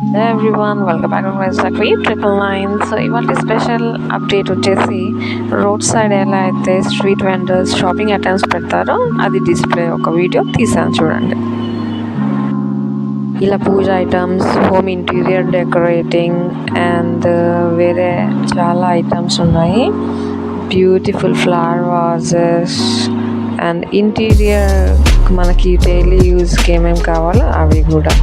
Hello everyone, welcome back to my Zachary 999. So ఇవాళ special update వచ్చేసి road side ఎలా అయితే స్ట్రీట్ వెండర్స్ షాపింగ్ ఐటమ్స్ పెడతారో అది డిస్ప్లే ఒక వీడియో తీసాను చూడండి. ఇలా puja items, home interior decorating and వేరే చాలా ఐటమ్స్ ఉన్నాయి. Beautiful flower vases and interior మనకి డైలీ యూజ్కి ఏమేమి కావాలో అవి కూడా.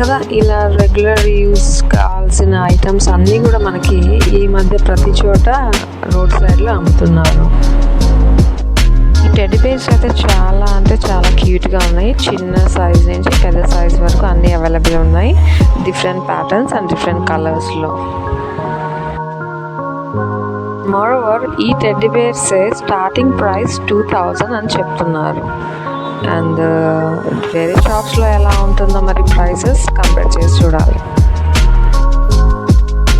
కదా ఇలా రెగ్యులర్ యూస్ కావాల్సిన ఐటమ్స్ అన్నీ కూడా మనకి ఈ మధ్య ప్రతి చోట రోడ్ సైడ్లో అమ్ముతున్నారు. ఈ టెడ్డీ బేర్స్ అయితే చాలా క్యూట్గా ఉన్నాయి. చిన్న సైజ్ నుంచి పెద్ద సైజ్ వరకు అన్నీ అవైలబుల్ ఉన్నాయి. డిఫరెంట్ ప్యాటర్న్స్ అండ్ డిఫరెంట్ కలర్స్లో. మోరోవర్ ఈ టెడ్డీ బేర్స్ స్టార్టింగ్ ప్రైస్ 2000 అని చెప్తున్నారు. అండ్ వేరే షాప్స్లో ఎలా ఉంటుందో మరి ప్రైసెస్ కంపేర్ చేసి చూడాలి.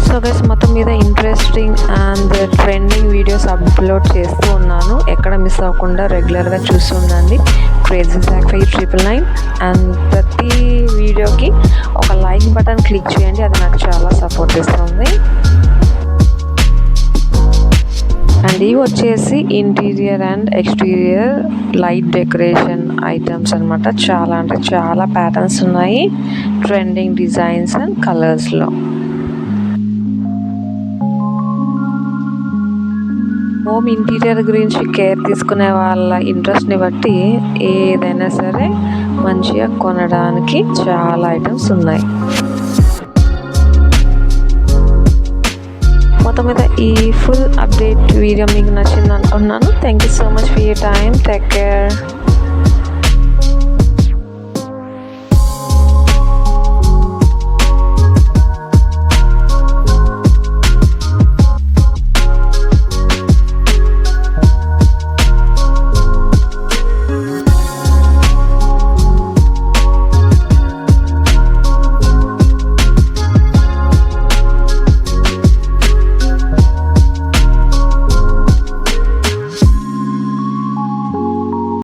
సో గైస్, మొత్తం మీద interesting and trending videos upload చేస్తూ ఉన్నాను. ఎక్కడ మిస్ అవ్వకుండా రెగ్యులర్గా చూస్తుండండి క్రేజీ Zachary 999. అండ్ ప్రతి వీడియోకి ఒక లైక్ బటన్ క్లిక్ చేయండి, అది నాకు చాలా సపోర్ట్ ఇస్తుంది. అండ్ ఇవి వచ్చేసి interior and exterior light decoration items అనమాట. చాలా ప్యాటర్న్స్ ఉన్నాయి, ట్రెండింగ్ డిజైన్స్ అండ్ కలర్స్లో. హోమ్ ఇంటీరియర్ గురించి కేర్ తీసుకునే వాళ్ళ ఇంట్రెస్ట్ని బట్టి ఏదైనా సరే మంచిగా కొనడానికి చాలా ఐటమ్స్ ఉన్నాయి. మొత్తం మీద ఈ ఫుల్ అప్డేట్ వీడియో మీకు నచ్చింది అనుకుంటున్నాను. Thank you so much for your time. Take care.